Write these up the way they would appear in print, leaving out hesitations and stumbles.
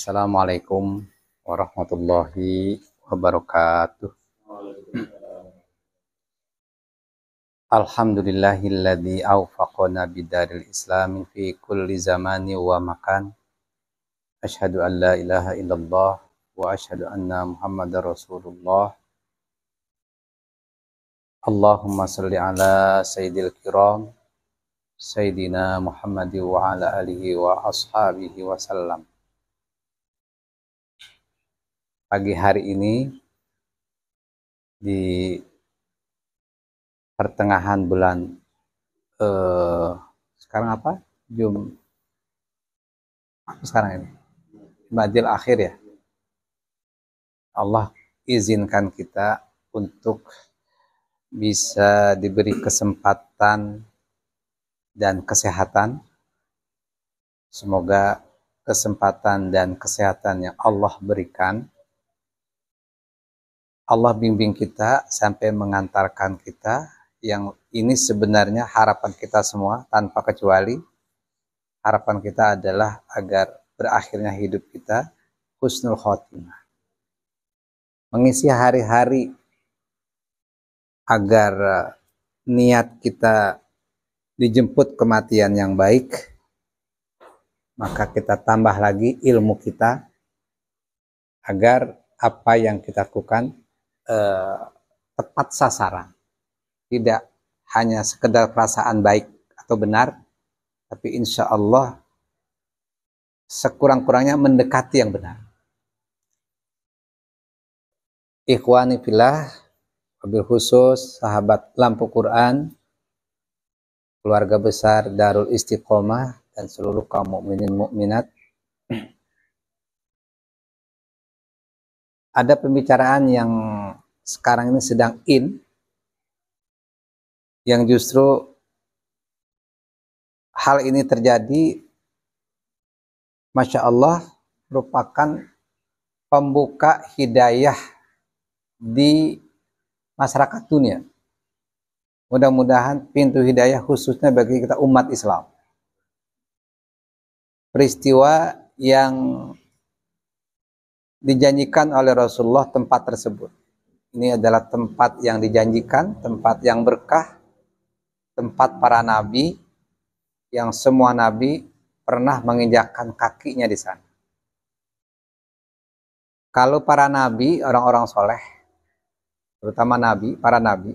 Assalamualaikum warahmatullahi wabarakatuh. Alhamdulillahilladzi awfaqana bidaril islami fi kulli zamani wa makan. Asyhadu an la ilaha illallah wa asyhadu anna muhammadar rasulullah. Allahumma salli ala sayyidil kiram sayyidina Muhammadi wa ala alihi wa ashabihi wa sallam. Pagi hari ini di pertengahan bulan sekarang apa? Sekarang ini Jumadil Akhir ya. Allah izinkan kita untuk bisa diberi kesempatan dan kesehatan. Semoga kesempatan dan kesehatan yang Allah berikan, Allah bimbing kita sampai mengantarkan kita, yang ini sebenarnya harapan kita semua tanpa kecuali. Harapan kita adalah agar berakhirnya hidup kita husnul khotimah. Mengisi hari-hari agar niat kita dijemput kematian yang baik, maka kita tambah lagi ilmu kita agar apa yang kita lakukan tepat sasaran, tidak hanya sekedar perasaan baik atau benar, tapi insya Allah sekurang-kurangnya mendekati yang benar. Ikhwani fillah, wabil khusus sahabat Lampu Quran, keluarga besar Darul Istiqomah, dan seluruh kaum mukminin mukminat. Ada pembicaraan yang sekarang ini sedang yang justru hal ini terjadi, Masya Allah, merupakan pembuka hidayah di masyarakat dunia. Mudah-mudahan pintu hidayah khususnya bagi kita umat Islam. Peristiwa yang dijanjikan oleh Rasulullah, tempat tersebut ini adalah tempat yang dijanjikan, tempat yang berkah, tempat para nabi, yang semua nabi pernah menginjakkan kakinya di sana. Kalau para nabi, orang-orang soleh, terutama nabi, para nabi,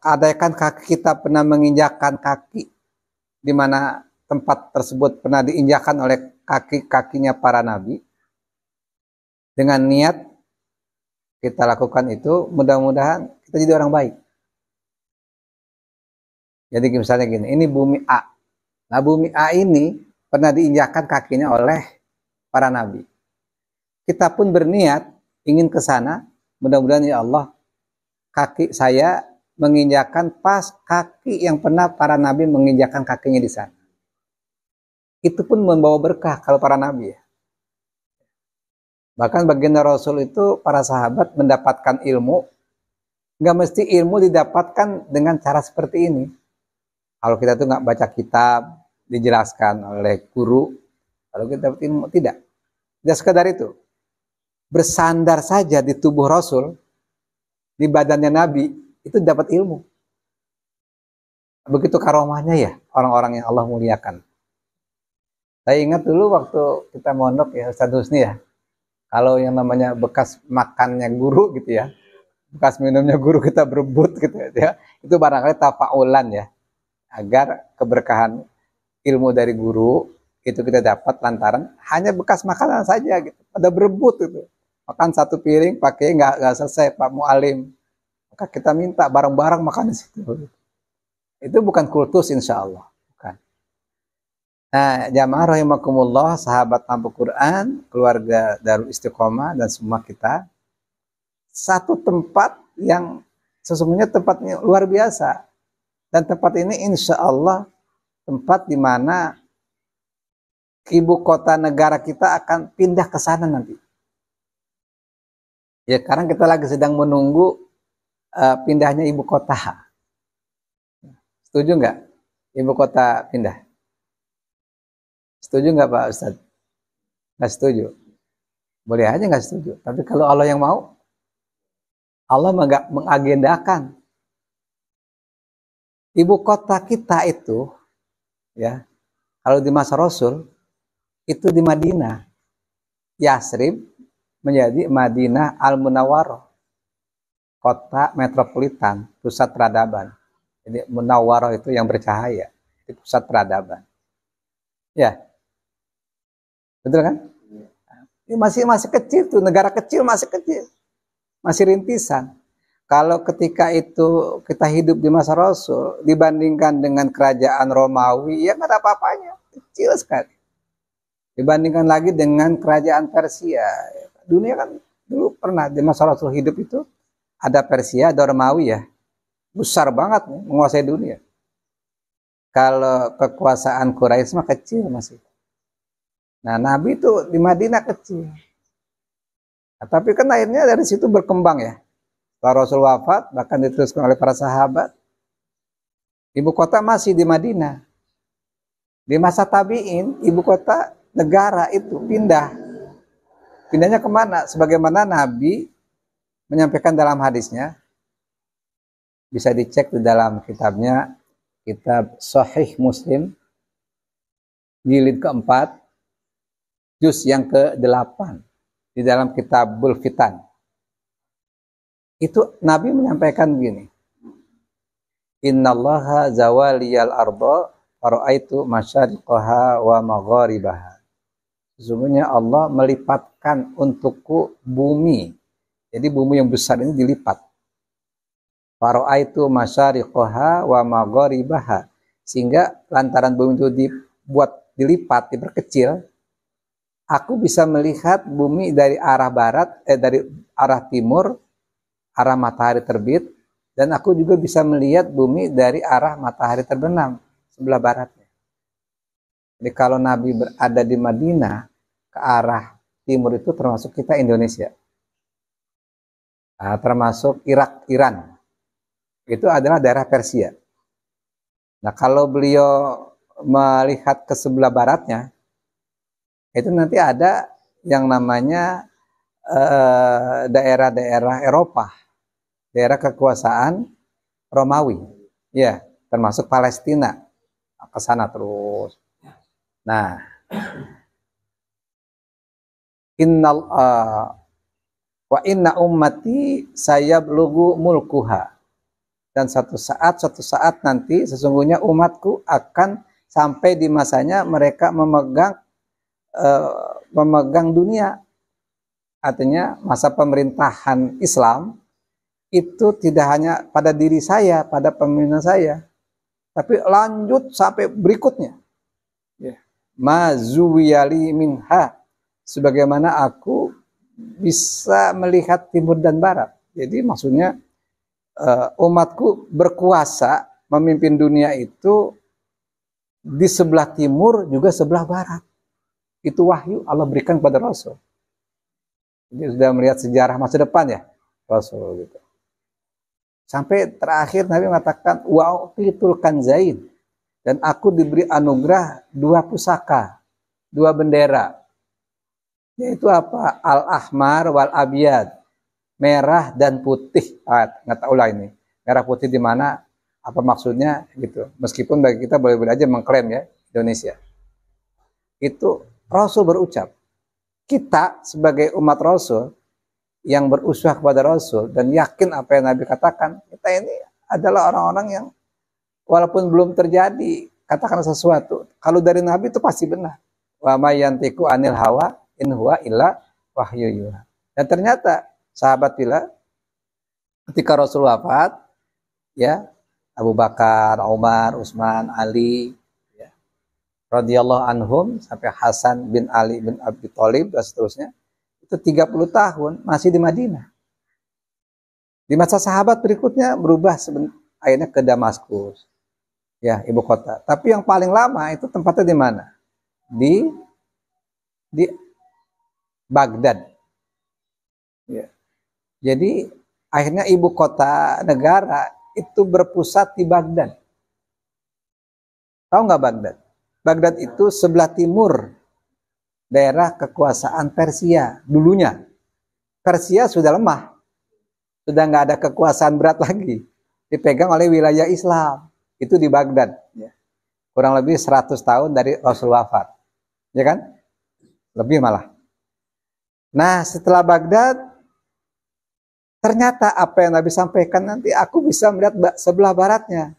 adakah kita pernah menginjakkan kaki di mana tempat tersebut pernah diinjakkan oleh kaki-kakinya para nabi? Dengan niat kita lakukan itu, mudah-mudahan kita jadi orang baik. Jadi misalnya gini, ini bumi A. Nah, bumi A ini pernah diinjakkan kakinya oleh para nabi. Kita pun berniat ingin ke sana, mudah-mudahan ya Allah, kaki saya menginjakkan pas kaki yang pernah para nabi menginjakkan kakinya di sana. Itu pun membawa berkah kalau para nabi ya. Bahkan baginda Rasul itu, para sahabat mendapatkan ilmu, nggak mesti ilmu didapatkan dengan cara seperti ini. Kalau kita tuh nggak baca kitab, dijelaskan oleh guru, kalau kita dapat ilmu, tidak sekadar itu. Bersandar saja di tubuh Rasul, di badannya Nabi, itu dapat ilmu. Begitu karomahnya ya orang-orang yang Allah muliakan. Saya ingat dulu waktu kita mondok ya, Ustaz Husni ya, kalau yang namanya bekas makannya guru gitu ya, bekas minumnya guru kita berebut gitu ya, itu barangkali tafaulan ya, agar keberkahan ilmu dari guru itu kita dapat lantaran hanya bekas makanan saja gitu, pada berebut gitu, makan satu piring pakai nggak selesai Pak Mualim, maka kita minta bareng-bareng makan di situ. Itu bukan kultus insya Allah. Nah, jamaah rahimakumullah, sahabat Lampu Quran, keluarga Darul Istiqomah, dan semua kita, satu tempat yang sesungguhnya tempatnya luar biasa. Dan tempat ini insya Allah tempat di mana ibu kota negara kita akan pindah ke sana nanti. Ya, sekarang kita lagi sedang menunggu pindahnya ibu kota. Setuju nggak ibu kota pindah? Setuju nggak Pak Ustadz? nggak setuju. Boleh aja nggak setuju. Tapi kalau Allah yang mau, Allah nggak mengagendakan. Ibu kota kita itu, ya, kalau di masa Rasul, itu di Madinah. Yasrib menjadi Madinah Al-Munawwarah, kota metropolitan, pusat peradaban. Jadi Munawwarah itu yang bercahaya, itu pusat peradaban. Ya, betul kan? Ini masih kecil tuh, negara kecil masih kecil, masih rintisan. Kalau ketika itu kita hidup di masa Rasul, dibandingkan dengan kerajaan Romawi, ya nggak ada apa-apanya, kecil sekali. Dibandingkan lagi dengan kerajaan Persia, dunia kan dulu pernah di masa Rasul hidup itu ada Persia, ada Romawi ya, besar banget nih, menguasai dunia. Kalau kekuasaan Quraisy mah kecil masih. Nah, Nabi itu di Madinah kecil. Nah, tapi kan akhirnya dari situ berkembang ya. Setelah Rasul wafat, bahkan diteruskan oleh para sahabat, ibu kota masih di Madinah. Di masa tabi'in, ibu kota negara itu pindah. Pindahnya kemana? Sebagaimana Nabi menyampaikan dalam hadisnya, bisa dicek di dalam kitabnya, kitab Sahih Muslim, jilid keempat, juz yang ke-8, di dalam Kitabul Fitan. Itu Nabi menyampaikan begini, Innallaha zawaliyal arda fara'aitu masyariqaha wa magharibaha. Sesungguhnya Allah melipatkan untukku bumi. Jadi bumi yang besar ini dilipat. Fara'aitu masyariqaha wa magharibaha. Sehingga lantaran bumi itu dilipat, diperkecil, aku bisa melihat bumi dari arah barat, dari arah timur, arah matahari terbit, dan aku juga bisa melihat bumi dari arah matahari terbenam, sebelah baratnya. Jadi kalau Nabi berada di Madinah, ke arah timur itu termasuk kita Indonesia. Nah, termasuk Irak, Iran. Itu adalah daerah Persia. Nah, kalau beliau melihat ke sebelah baratnya, itu nanti ada yang namanya daerah-daerah Eropa, daerah kekuasaan Romawi, ya, termasuk Palestina, ke sana terus. Nah, wa inna ummati sayablughu mulkuha, dan suatu saat nanti sesungguhnya umatku akan sampai di masanya mereka memegang dunia. Artinya masa pemerintahan Islam itu tidak hanya pada diri saya, pada pemimpinan saya, tapi lanjut sampai berikutnya. Mazuwiyali minha, sebagaimana aku bisa melihat timur dan barat. Jadi maksudnya umatku berkuasa memimpin dunia itu di sebelah timur juga sebelah barat. Itu wahyu Allah berikan kepada Rasul. Jadi sudah melihat sejarah masa depan ya Rasul gitu. Sampai terakhir Nabi mengatakan wa'uqitul kanzain, dan aku diberi anugerah 2 pusaka, 2 bendera. Yaitu apa? Al-ahmar wal abyad, merah dan putih. Nggak tahu lah ini merah putih di mana, apa maksudnya gitu. Meskipun bagi kita boleh-boleh aja mengklaim ya Indonesia. Itu Rasul berucap. Kita sebagai umat Rasul yang berusaha kepada Rasul dan yakin apa yang Nabi katakan, kita ini adalah orang-orang yang walaupun belum terjadi, katakan sesuatu, kalau dari Nabi itu pasti benar. Wa may yantiqu anil hawa in huwa illa wahyu yuha. Dan ternyata sahabat bilang ketika Rasul wafat, ya, Abu Bakar, Umar, Utsman, Ali, ya, radhiyallahu anhum, sampai Hasan bin Ali bin Abi Thalib dan seterusnya, itu 30 tahun masih di Madinah. Di masa sahabat berikutnya berubah akhirnya ke Damaskus, ya, ibu kota. Tapi yang paling lama itu tempatnya di mana? Di Baghdad. Ya. Jadi akhirnya ibu kota negara itu berpusat di Baghdad. Tahu nggak Baghdad? Baghdad itu sebelah timur daerah kekuasaan Persia dulunya. Persia sudah lemah, sudah nggak ada kekuasaan berat lagi, dipegang oleh wilayah Islam, itu di Baghdad, ya. Kurang lebih 100 tahun dari Rasul wafat, ya kan? Lebih malah. Nah, setelah Baghdad, ternyata apa yang Nabi sampaikan nanti aku bisa melihat sebelah baratnya.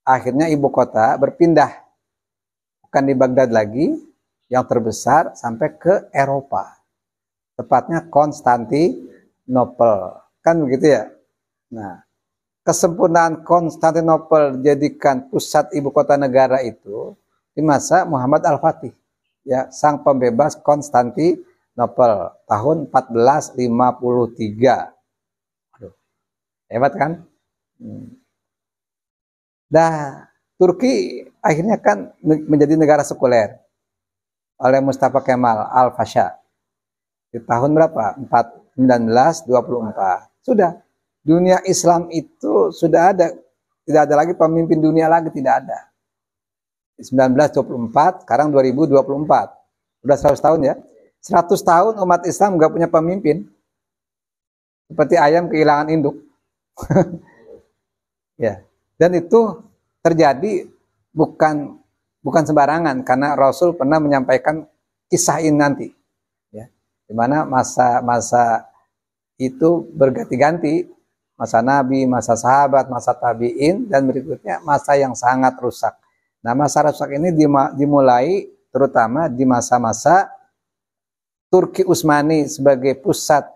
Akhirnya ibu kota berpindah, bukan di Baghdad lagi, yang terbesar sampai ke Eropa. Tepatnya Konstantinopel. Kan begitu ya? Nah, kesempurnaan Konstantinopel dijadikan pusat ibu kota negara itu di masa Muhammad Al-Fatih, ya, sang pembebas Konstantinopel tahun 1453. Aduh, hebat kan? Nah, Turki akhirnya kan menjadi negara sekuler oleh Mustafa Kemal Al-Pasha di tahun berapa? 1924. Sudah, dunia Islam itu sudah ada, tidak ada lagi pemimpin dunia lagi, tidak ada. 1924, sekarang 2024. Sudah 100 tahun ya. 100 tahun umat Islam nggak punya pemimpin. Seperti ayam kehilangan induk. Ya. Dan itu terjadi bukan sembarangan, karena Rasul pernah menyampaikan kisah ini nanti. Di mana masa itu berganti-ganti, masa Nabi, masa sahabat, masa tabi'in, dan berikutnya masa yang sangat rusak. Nah, masa rusak ini dimulai terutama di masa-masa Turki Utsmani sebagai pusat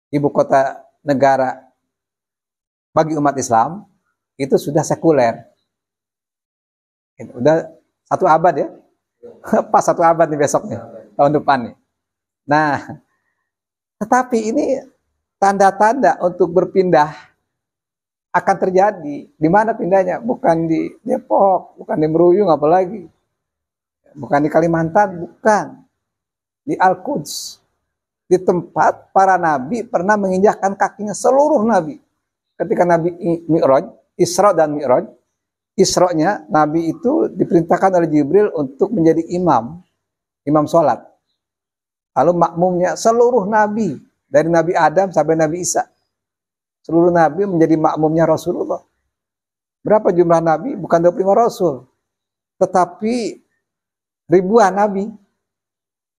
ibu kota negara bagi umat Islam, itu sudah sekuler. Udah 1 abad ya, pas 1 abad nih besok nih, tahun depan nih. Nah, tetapi ini tanda-tanda untuk berpindah akan terjadi. Di mana pindahnya? Bukan di Depok, bukan di Meruyung, apalagi. Bukan di Kalimantan, bukan. Di Al-Quds. Di tempat para nabi pernah menginjakkan kakinya, seluruh nabi. Ketika Nabi Mi'raj, Isra dan Mi'raj, Isra-nya nabi itu diperintahkan oleh Jibril untuk menjadi imam sholat. Lalu makmumnya seluruh nabi, dari Nabi Adam sampai Nabi Isa. Seluruh nabi menjadi makmumnya Rasulullah. Berapa jumlah nabi? Bukan 25 rasul. Tetapi ribuan nabi.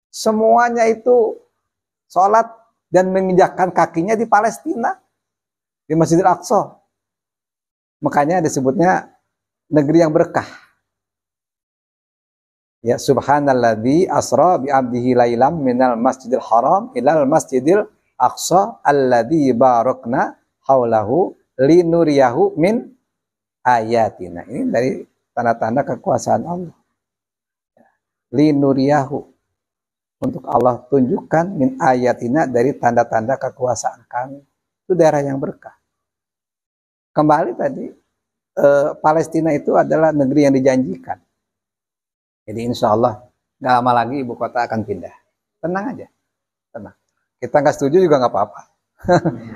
Semuanya itu sholat dan menginjakkan kakinya di Palestina. Di Masjidil Aqsa. Makanya disebutnya negeri yang berkah. Ya, subhanalladzi asra bi 'abdihi lailam minal masjidil haram ilal masjidil aqsa alladzi barakna haulahu linuriyahu min ayatina. Ini dari tanda-tanda kekuasaan Allah. Linuriyahu, untuk Allah tunjukkan min ayatina, dari tanda-tanda kekuasaan kami. Itu daerah yang berkah. Kembali tadi, Palestina itu adalah negeri yang dijanjikan. Jadi insya Allah nggak lama lagi ibu kota akan pindah. Tenang aja, tenang. Kita nggak setuju juga nggak apa-apa.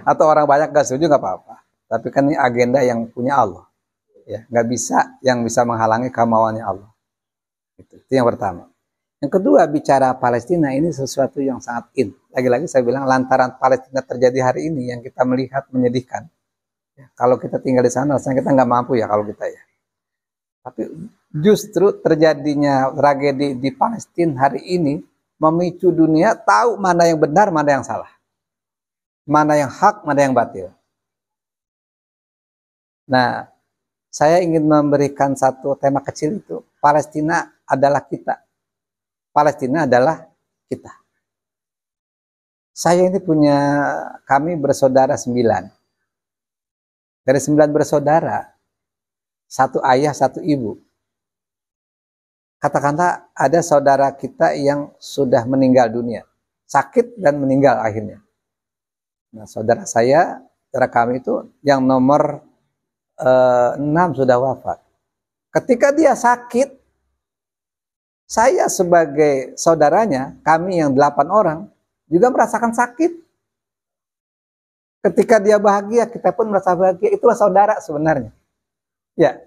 Atau orang banyak nggak setuju nggak apa-apa. Tapi kan ini agenda yang punya Allah. Ya, nggak bisa yang bisa menghalangi kemauannya Allah. Itu yang pertama. Yang kedua, bicara Palestina ini sesuatu yang sangat Lagi-lagi saya bilang, lantaran Palestina terjadi hari ini yang kita melihat menyedihkan. Ya, kalau kita tinggal di sana, rasanya kita nggak mampu ya kalau kita ya. Tapi justru terjadinya tragedi di Palestina hari ini memicu dunia tahu mana yang benar, mana yang salah. Mana yang hak, mana yang batil. Nah, saya ingin memberikan satu tema kecil itu. Palestina adalah kita. Palestina adalah kita. Saya ini kami bersaudara 9. Dari 9 bersaudara, 1 ayah, 1 ibu. Katakanlah ada saudara kita yang sudah meninggal dunia. Sakit dan meninggal akhirnya. Nah, saudara kami itu yang nomor 6 sudah wafat. Ketika dia sakit, saya sebagai saudaranya, kami yang 8 orang, juga merasakan sakit. Ketika dia bahagia, kita pun merasa bahagia. Itulah saudara sebenarnya. Ya,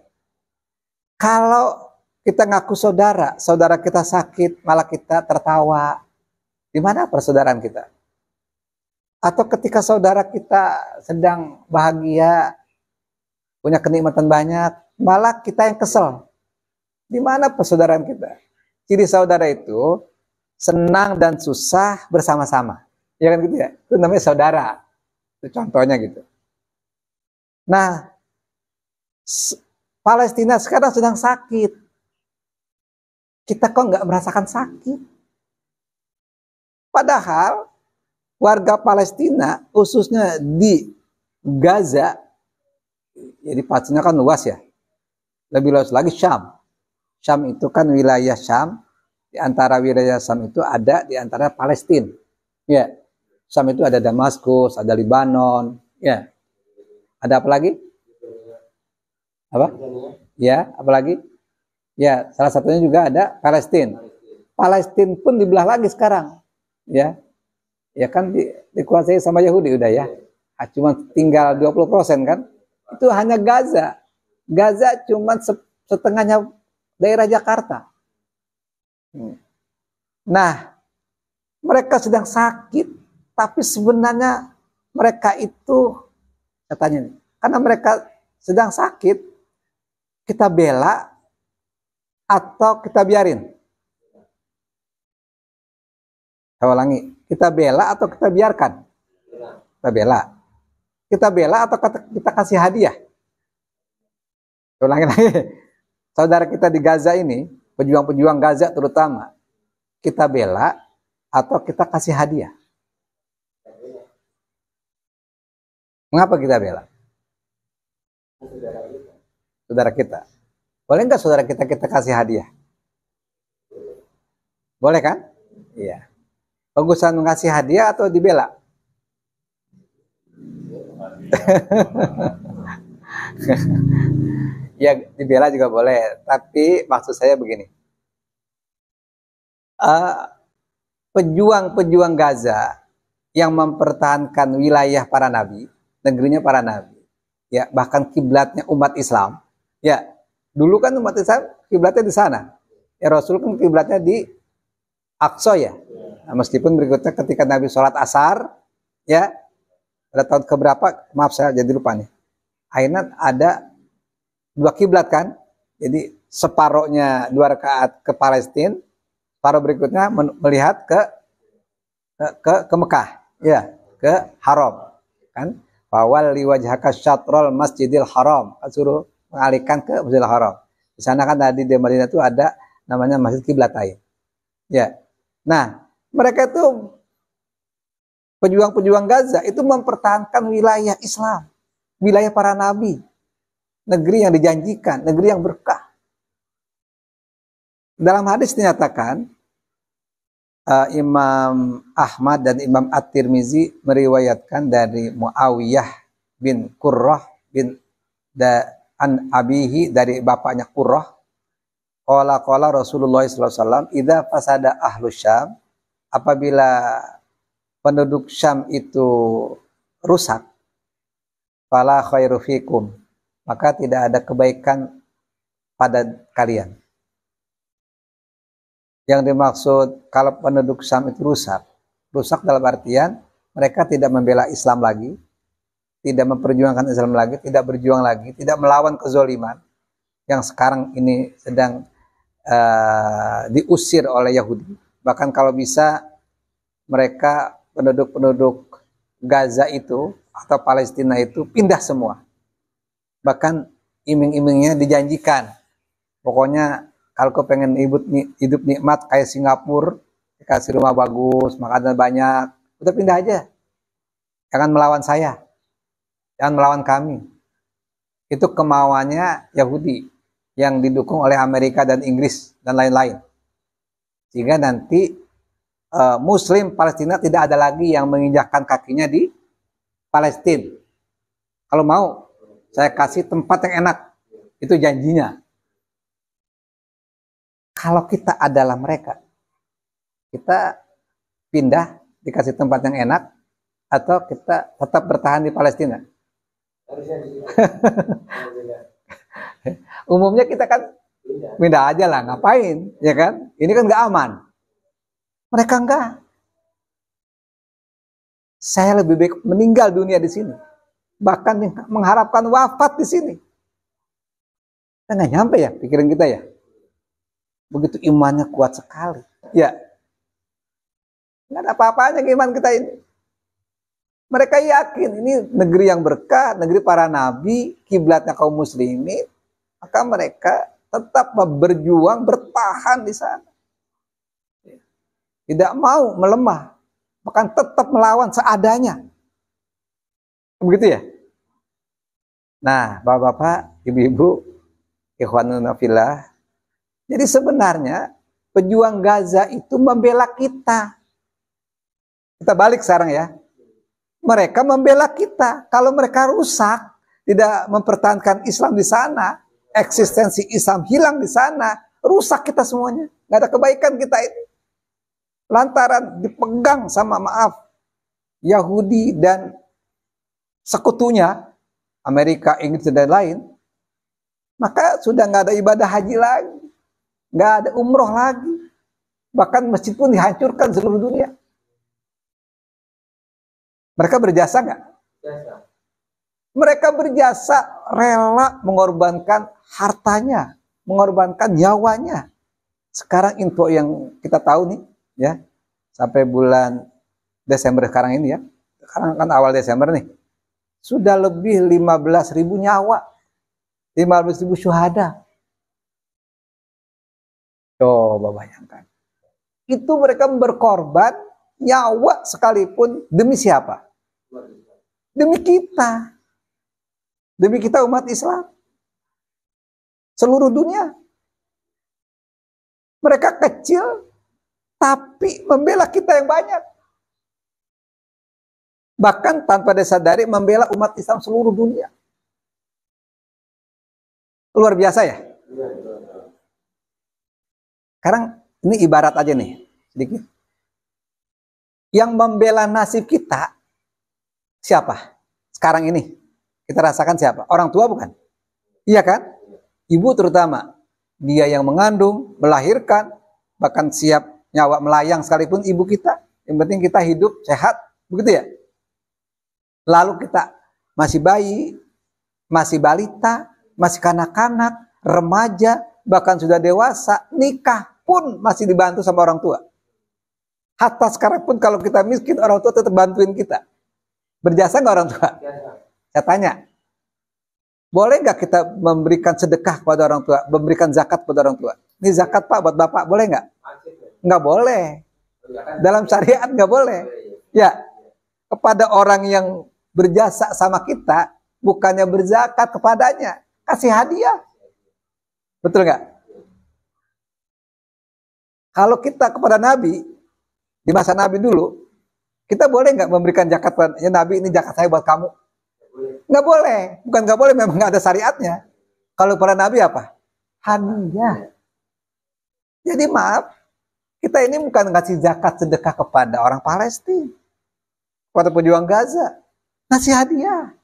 kalau Kita ngaku saudara, saudara kita sakit, malah kita tertawa. Di mana persaudaraan kita? Atau ketika saudara kita sedang bahagia, punya kenikmatan banyak, malah kita yang kesel. Di mana persaudaraan kita? Ciri saudara itu senang dan susah bersama-sama. Ya kan gitu ya? Itu namanya saudara. Itu contohnya gitu. Nah, Palestina sekarang sedang sakit. Kita kok nggak merasakan sakit? Padahal warga Palestina, khususnya di Gaza, jadi pastinya kan luas ya. Lebih luas lagi Syam. Syam itu kan wilayah Syam. Di antara wilayah Syam itu ada di antara Palestina. Ya, Syam itu ada Damaskus, ada Libanon. Ya, ada apa lagi? Apa? Ya, apa lagi? Ya, salah satunya juga ada Palestina. Palestina pun dibelah lagi sekarang. Ya, ya kan dikuasai sama Yahudi udah ya. Cuma tinggal 20% kan. Itu hanya Gaza. Gaza cuma setengahnya daerah Jakarta. Nah, mereka sedang sakit, tapi sebenarnya mereka itu, katanya, karena mereka sedang sakit, kita bela atau kita biarin? Saya ulangi, kita bela atau kita biarkan? Kita bela. Kita bela atau kita kasih hadiah? Saya ulangi lagi. Saudara kita di Gaza ini, pejuang-pejuang Gaza terutama, kita bela atau kita kasih hadiah? Mengapa kita bela? Saudara kita. Boleh nggak saudara kita kasih hadiah? Boleh kan? Iya. Bagusan ngasih hadiah atau dibela? Ya dibela juga boleh. Tapi maksud saya begini. Pejuang-pejuang Gaza yang mempertahankan wilayah para nabi, negerinya para nabi, ya bahkan kiblatnya umat Islam, ya. Dulu kan umat Islam kiblatnya di sana. Ya Rasul kan kiblatnya di Aqsa ya. Nah, meskipun berikutnya ketika Nabi sholat asar, ya pada tahun keberapa, maaf saya jadi lupa nih. Akhirnya ada dua kiblat kan. Jadi separohnya 2 rakaat ke Palestina, separuh berikutnya melihat ke Mekah, ya, ke Haram, kan. Fawal liwajhaka syatrul Masjidil Haram, suruh mengalihkan ke Masjidil Haram. Di sana kan tadi di Madinah itu ada namanya Masjid Qiblatain. Ya. Nah, mereka itu pejuang-pejuang Gaza itu mempertahankan wilayah Islam, wilayah para nabi, negeri yang dijanjikan, negeri yang berkah. Dalam hadis dinyatakan Imam Ahmad dan Imam At-Tirmizi meriwayatkan dari Muawiyah bin Qurrah bin an abihi, dari bapaknya Qurrah, qala Rasulullah SAW, idza fasada ahlu Syam, apabila penduduk Syam itu rusak, fala khairu fikum, maka tidak ada kebaikan pada kalian. Yang dimaksud kalau penduduk Syam itu rusak dalam artian mereka tidak membela Islam lagi, tidak memperjuangkan Islam lagi, tidak berjuang lagi, tidak melawan kezoliman yang sekarang ini sedang diusir oleh Yahudi. Bahkan kalau bisa mereka penduduk-penduduk Gaza itu atau Palestina itu pindah semua. Bahkan iming-imingnya dijanjikan. Pokoknya kalau kau pengen hidup nikmat kayak Singapura, dikasih rumah bagus, makanan banyak, udah pindah aja. Jangan melawan saya. Jangan melawan kami. Itu kemauannya Yahudi yang didukung oleh Amerika dan Inggris dan lain-lain. Sehingga nanti Muslim Palestina tidak ada lagi yang menginjakkan kakinya di Palestina. Kalau mau, saya kasih tempat yang enak. Itu janjinya. Kalau kita adalah mereka, kita pindah dikasih tempat yang enak, atau kita tetap bertahan di Palestina? Umumnya kita kan Pindah aja lah, ngapain, ya kan? Ini kan nggak aman. Mereka enggak. Saya lebih baik meninggal dunia di sini, bahkan mengharapkan wafat di sini. Kita nggak nyampe ya pikiran kita ya. Begitu imannya kuat sekali. Ya, nggak ada apa-apanya iman kita ini. Mereka yakin ini negeri yang berkah, negeri para nabi, kiblatnya kaum muslimin, maka mereka tetap berjuang, bertahan di sana. Tidak mau melemah, bahkan tetap melawan seadanya. Begitu ya? Nah, bapak-bapak, ibu-ibu, ikhwanuna fillah. Jadi sebenarnya pejuang Gaza itu membela kita. Kita balik sekarang ya. Mereka membela kita. Kalau mereka rusak, tidak mempertahankan Islam di sana, eksistensi Islam hilang di sana, rusak kita semuanya. Nggak ada kebaikan kita ini. Lantaran dipegang sama Yahudi dan sekutunya, Amerika, Inggris, dan lain, maka sudah nggak ada ibadah haji lagi, nggak ada umroh lagi, bahkan masjid pun dihancurkan seluruh dunia. Mereka berjasa nggak? Mereka berjasa, rela mengorbankan hartanya, mengorbankan nyawanya. Sekarang info yang kita tahu nih, ya, sampai bulan Desember sekarang ini ya, sekarang kan awal Desember nih, sudah lebih 15.000 nyawa, 15.000 syuhada. Coba bayangkan. Itu mereka berkorban nyawa sekalipun demi siapa? Demi kita. Demi kita umat Islam. Seluruh dunia. Mereka kecil, tapi membela kita yang banyak. Bahkan tanpa disadari membela umat Islam seluruh dunia. Luar biasa ya? Sekarang ini ibarat aja nih, sedikit. Yang membela nasib kita, siapa? Sekarang ini, kita rasakan siapa? Orang tua bukan? Iya kan? Ibu terutama. Dia yang mengandung, melahirkan, bahkan siap nyawa melayang sekalipun ibu kita. Yang penting kita hidup, sehat, begitu ya? Lalu kita masih bayi, masih balita, masih kanak-kanak, remaja, bahkan sudah dewasa, nikah pun masih dibantu sama orang tua. Hatta sekarang pun kalau kita miskin, orang tua tetap bantuin kita. Berjasa nggak orang tua? Saya tanya, boleh nggak kita memberikan sedekah kepada orang tua, memberikan zakat kepada orang tua? Ini zakat Pak buat Bapak, boleh nggak? Nggak boleh. Dalam syariat nggak boleh. Ya, kepada orang yang berjasa sama kita, bukannya berzakat kepadanya, kasih hadiah. Betul nggak? Kalau kita kepada Nabi, di masa Nabi dulu, kita boleh nggak memberikan zakat? Ya Nabi, ini zakat saya buat kamu. Nggak boleh. Bukan nggak boleh, memang nggak ada syariatnya. Kalau para Nabi apa? Hadiah. Jadi maaf, kita ini bukan ngasih zakat sedekah kepada orang Palestina, kepada pejuang Gaza. Ngasih hadiah.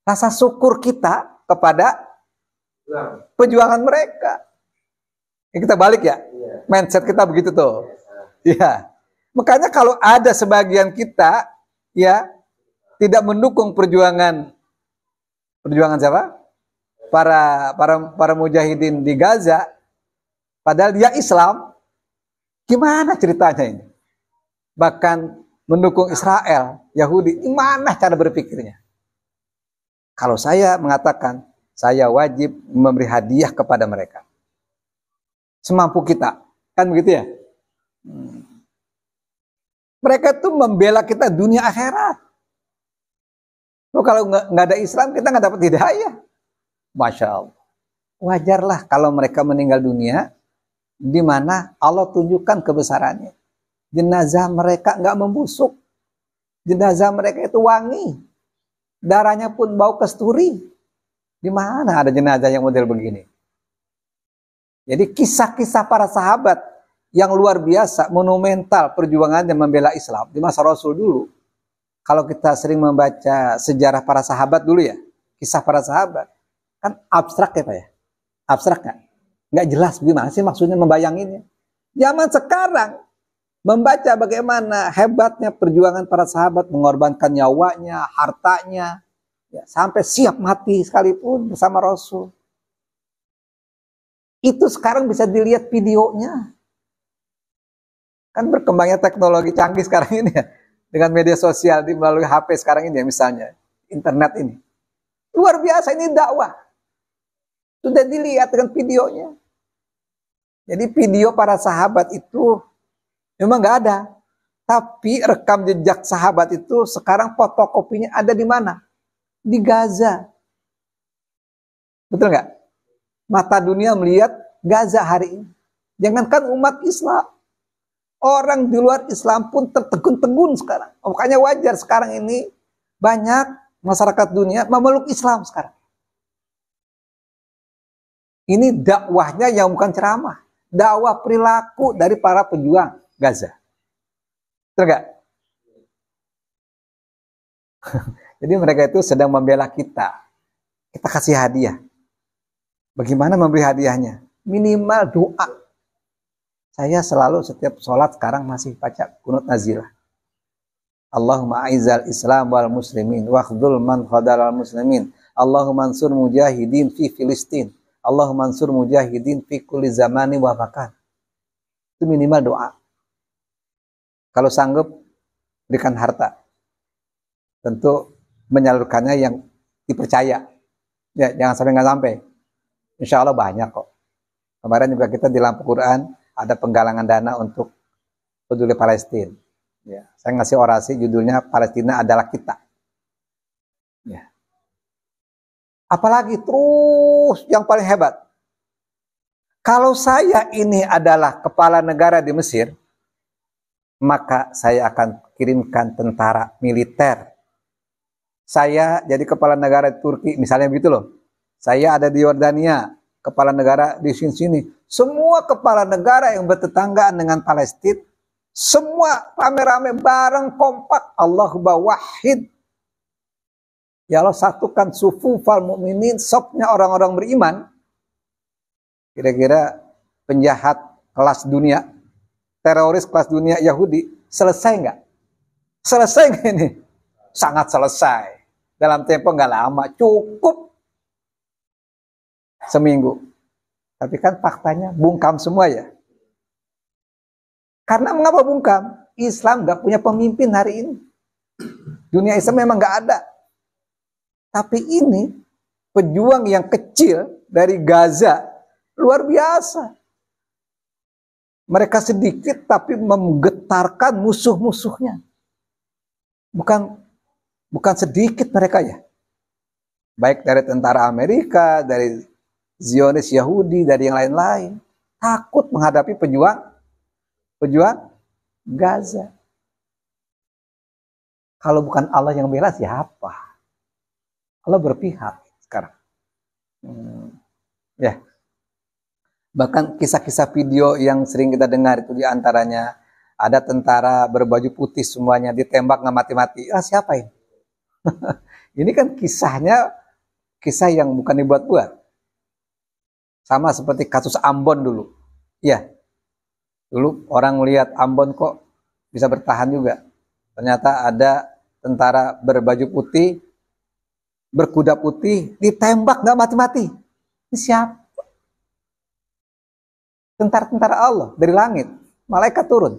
Rasa syukur kita kepada perjuangan mereka. Ya, kita balik ya. Mindset kita begitu tuh. Iya. Makanya kalau ada sebagian kita ya tidak mendukung perjuangan siapa? Para mujahidin di Gaza, padahal dia Islam, gimana ceritanya ini? Bahkan mendukung Israel, Yahudi, gimana cara berpikirnya? Kalau saya mengatakan, saya wajib memberi hadiah kepada mereka. Semampu kita, kan begitu ya? Mereka tuh membela kita dunia akhirat. Loh, kalau nggak ada Islam, kita nggak dapat hidayah. Masya Allah. Wajarlah kalau mereka meninggal dunia, di mana Allah tunjukkan kebesarannya. Jenazah mereka nggak membusuk. Jenazah mereka itu wangi. Darahnya pun bau kasturi. Di mana ada jenazah yang model begini? Jadi kisah-kisah para sahabat yang luar biasa, monumental perjuangannya membela Islam di masa Rasul dulu. Kalau kita sering membaca sejarah para sahabat dulu ya, kisah para sahabat, kan abstrak ya Pak ya? Abstrak kan? Nggak jelas gimana sih maksudnya membayanginnya. Zaman sekarang membaca bagaimana hebatnya perjuangan para sahabat mengorbankan nyawanya, hartanya, ya, sampai siap mati sekalipun bersama Rasul. Itu sekarang bisa dilihat videonya. Kan berkembangnya teknologi canggih sekarang ini ya. Dengan media sosial melalui HP sekarang ini ya misalnya. Internet ini. Luar biasa ini dakwah. Sudah dilihat dengan videonya. Jadi video para sahabat itu memang nggak ada. Tapi rekam jejak sahabat itu sekarang fotokopinya ada di mana? Di Gaza. Betul nggak? Mata dunia melihat Gaza hari ini. Jangankan umat Islam. Orang di luar Islam pun tertegun-tegun sekarang. Makanya wajar sekarang ini banyak masyarakat dunia memeluk Islam sekarang. Ini dakwahnya yang bukan ceramah. Dakwah perilaku dari para pejuang Gaza. Betul nggak? Jadi mereka itu sedang membela kita. Kita kasih hadiah. Bagaimana memberi hadiahnya? Minimal doa. Saya selalu setiap sholat sekarang masih baca kunut nazilah. Allahumma a'izzal islam wal muslimin wakhdhul man khadalal muslimin. Allahumma ansur mujahidin fi Filistin. Allahumma ansur mujahidin fi kulli zamani wa makan. Itu minimal doa. Kalau sanggup berikan harta. Tentu menyalurkannya yang dipercaya. Ya, jangan sampai nggak sampai. Insya Allah banyak kok. Kemarin juga kita di lampu Quran ada penggalangan dana untuk peduli Palestina. Ya, saya ngasih orasi judulnya Palestina adalah kita. Ya. Apalagi terus yang paling hebat. Kalau saya ini adalah kepala negara di Mesir, maka saya akan kirimkan tentara militer. Saya jadi kepala negara di Turki, misalnya begitu loh. Saya ada di Yordania, kepala negara di sini. Semua kepala negara yang bertetanggaan dengan Palestina, semua rame-rame bareng kompak. Allahumma wahid. Ya Allah satukan sufufal mu'minin, sopnya orang-orang beriman. Kira-kira penjahat kelas dunia, teroris kelas dunia Yahudi, selesai nggak? Selesai nggak ini? Sangat selesai. Dalam tempo nggak lama, cukup seminggu. Tapi kan faktanya bungkam semua ya. Karena mengapa bungkam? Islam nggak punya pemimpin hari ini. Dunia Islam memang nggak ada. Tapi ini pejuang yang kecil dari Gaza luar biasa. Mereka sedikit tapi menggetarkan musuh-musuhnya. Bukan sedikit mereka ya. Baik dari tentara Amerika, dari Zionis Yahudi, dari yang lain-lain. Takut menghadapi pejuang Gaza. Kalau bukan Allah yang bela siapa? Allah berpihak sekarang. Ya. Bahkan kisah-kisah video yang sering kita dengar itu diantaranya ada tentara berbaju putih semuanya ditembak nggak mati-mati. Ah siapa ini? Ini kan kisahnya kisah yang bukan dibuat-buat. Sama seperti kasus Ambon dulu. Ya. Dulu orang melihat Ambon kok bisa bertahan juga. Ternyata ada tentara berbaju putih, berkuda putih, ditembak nggak mati-mati. Ini siapa? Tentara-tentara Allah dari langit. Malaikat turun.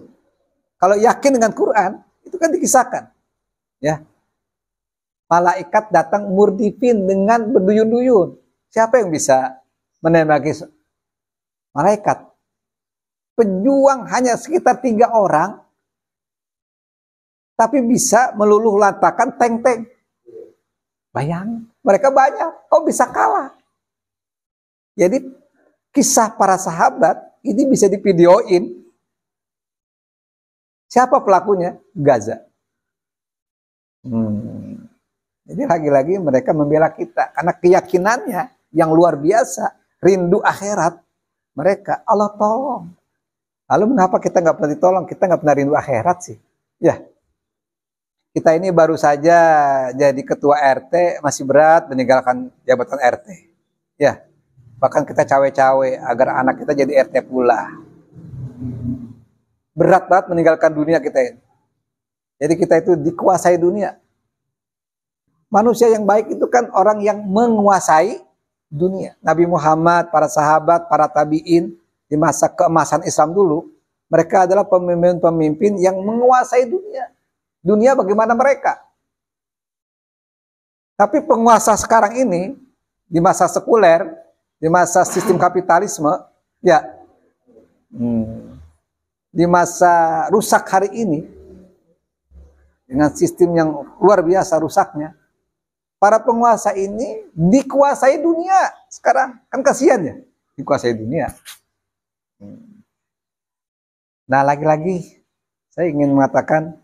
Kalau yakin dengan Quran, itu kan dikisahkan. Ya. Malaikat datang murdifin dengan berduyun-duyun. Siapa yang bisa menembaki malaikat? Pejuang hanya sekitar 3 orang, tapi bisa meluluh lantakan tank-tank. Bayang, mereka banyak, kok bisa kalah? Jadi kisah para sahabat ini bisa divideoin. Siapa pelakunya? Gaza. Jadi lagi-lagi mereka membela kita karena keyakinannya yang luar biasa, rindu akhirat mereka. Allah tolong. Lalu mengapa kita nggak pernah ditolong? Kita nggak pernah rindu akhirat sih. Ya, kita ini baru saja jadi ketua RT, masih berat meninggalkan jabatan RT. Ya, Bahkan kita cawe-cawe agar anak kita jadi RT pula. Berat banget meninggalkan dunia kita ini. Jadi kita itu dikuasai dunia. Manusia yang baik itu kan orang yang menguasai dunia. Nabi Muhammad, para sahabat, para tabi'in di masa keemasan Islam dulu, mereka adalah pemimpin-pemimpin yang menguasai dunia. Dunia bagaimana mereka? Tapi penguasa sekarang ini, di masa sekuler, di masa sistem kapitalisme, ya, di masa rusak hari ini, dengan sistem yang luar biasa rusaknya, para penguasa ini dikuasai dunia sekarang. Kan kasihan ya, dikuasai dunia. Nah, lagi-lagi saya ingin mengatakan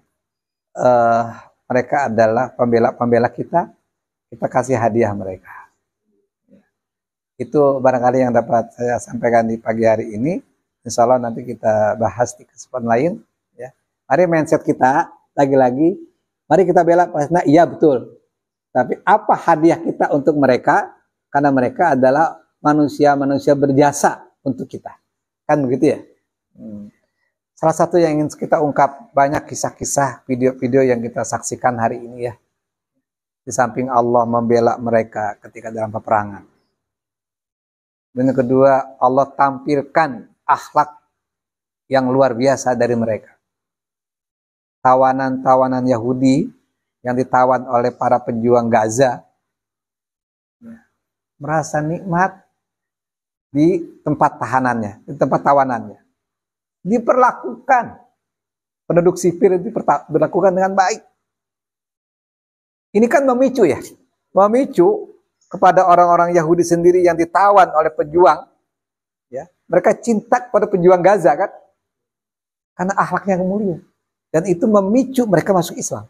mereka adalah pembela-pembela kita. Kita kasih hadiah mereka. Itu barangkali yang dapat saya sampaikan di pagi hari ini. Insya Allah nanti kita bahas di kesempatan lain. Ya. Mari mindset kita lagi-lagi. Mari kita bela Palestina. Iya betul. Tapi apa hadiah kita untuk mereka? Karena mereka adalah manusia-manusia berjasa untuk kita. Kan begitu ya? Salah satu yang ingin kita ungkap, banyak kisah-kisah, video-video yang kita saksikan hari ini ya. Di samping Allah membela mereka ketika dalam peperangan. Dan yang kedua, Allah tampilkan akhlak yang luar biasa dari mereka. Tawanan-tawanan Yahudi yang ditawan oleh para pejuang Gaza merasa nikmat di tempat tahanannya, di tempat tawanannya. Diperlakukan penduduk sipil itu diperlakukan dengan baik. Ini kan memicu ya, memicu kepada orang-orang Yahudi sendiri yang ditawan oleh pejuang, ya, mereka cinta kepada pejuang Gaza kan, karena akhlaknya yang mulia, dan itu memicu mereka masuk Islam.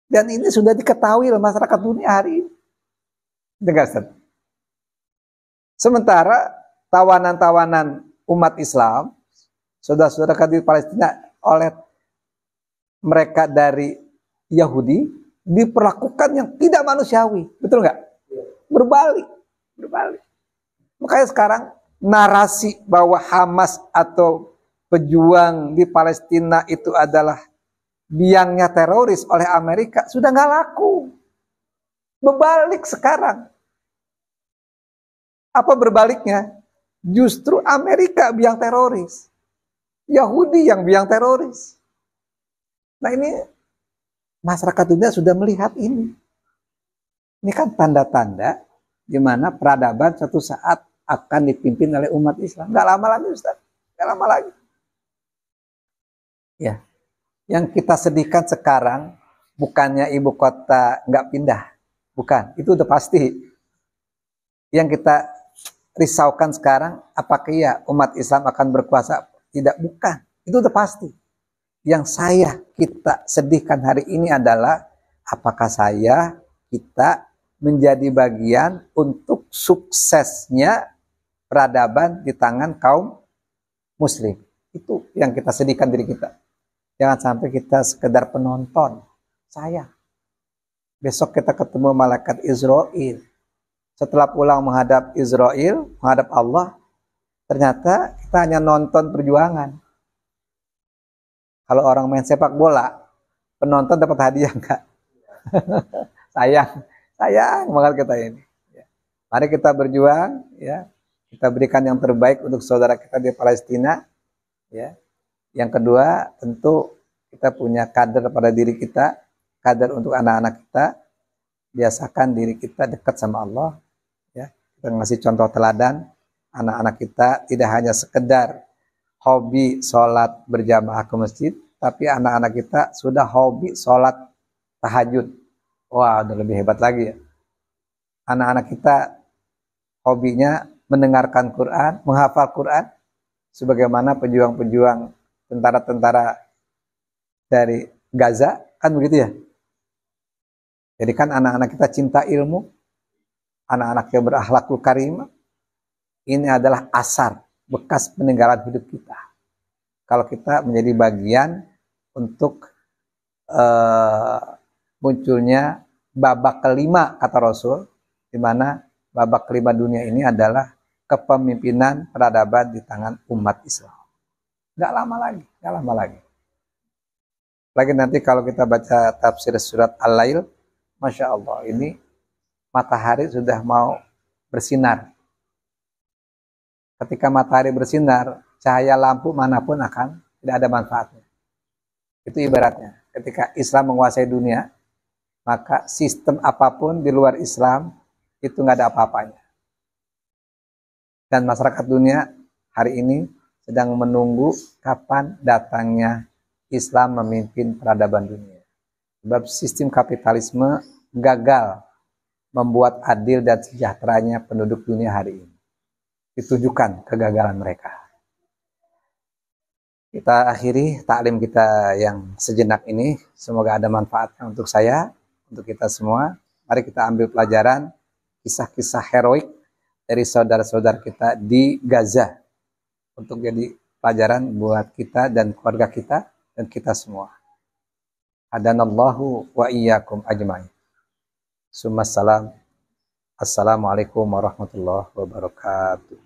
Dan ini sudah diketahui oleh masyarakat dunia hari ini. Tegasan. Sementara tawanan-tawanan umat Islam, saudara-saudara di Palestina oleh mereka dari Yahudi diperlakukan yang tidak manusiawi, betul nggak? Berbalik. Makanya sekarang narasi bahwa Hamas atau pejuang di Palestina itu adalah biangnya teroris oleh Amerika sudah nggak laku. Berbalik sekarang. Apa berbaliknya? Justru Amerika biang teroris. Yahudi yang biang teroris. Nah ini masyarakat dunia sudah melihat ini. Ini kan tanda-tanda di mana peradaban suatu saat akan dipimpin oleh umat Islam. Nggak lama lagi Ustaz. Nggak lama lagi. Ya. Yang kita sedihkan sekarang bukannya ibu kota nggak pindah. Bukan. Itu udah pasti. Yang kita risaukan sekarang, apakah ya umat Islam akan berkuasa? Tidak, bukan. Itu udah pasti. Yang kita sedihkan hari ini adalah apakah kita menjadi bagian untuk suksesnya peradaban di tangan kaum muslim. Itu yang kita sedihkan diri kita. Jangan sampai kita sekedar penonton. Besok kita ketemu malaikat Israel. Setelah pulang menghadap Israel, menghadap Allah, ternyata kita hanya nonton perjuangan. Kalau orang main sepak bola, penonton dapat hadiah enggak? sayang banget kita ini. Mari kita berjuang, ya. Kita berikan yang terbaik untuk saudara kita di Palestina, ya. Yang kedua, tentu kita punya kader pada diri kita, kader untuk anak-anak kita. Biasakan diri kita dekat sama Allah, ya. Kita ngasih contoh teladan, anak-anak kita tidak hanya sekedar hobi sholat berjamaah ke masjid, tapi anak-anak kita sudah hobi sholat tahajud. Wah, udah lebih hebat lagi ya. Anak-anak kita hobinya mendengarkan Quran, menghafal Quran, sebagaimana pejuang-pejuang tentara-tentara dari Gaza, kan begitu ya. Jadi kan anak-anak kita cinta ilmu, anak-anak yang berakhlakul karimah, ini adalah asar, bekas peninggalan hidup kita. Kalau kita menjadi bagian untuk munculnya babak kelima, kata Rasul, di mana babak kelima dunia ini adalah kepemimpinan peradaban di tangan umat Islam. Nggak lama lagi, nggak lama lagi. Lagi nanti kalau kita baca tafsir surat Al-Lail, Masya Allah, ini matahari sudah mau bersinar. Ketika matahari bersinar, cahaya lampu manapun akan tidak ada manfaatnya. Itu ibaratnya. Ketika Islam menguasai dunia, maka sistem apapun di luar Islam itu nggak ada apa-apanya. Dan masyarakat dunia hari ini sedang menunggu kapan datangnya Islam memimpin peradaban dunia. Sebab sistem kapitalisme gagal membuat adil dan sejahteranya penduduk dunia hari ini. Ditunjukkan kegagalan mereka. Kita akhiri taklim kita yang sejenak ini. Semoga ada manfaatnya untuk saya, untuk kita semua. Mari kita ambil pelajaran kisah-kisah heroik dari saudara-saudara kita di Gaza. Untuk jadi pelajaran buat kita dan keluarga kita dan kita semua. Hadanallahu wa iyyakum ajma'in. Summa salam. Assalamualaikum warahmatullahi wabarakatuh.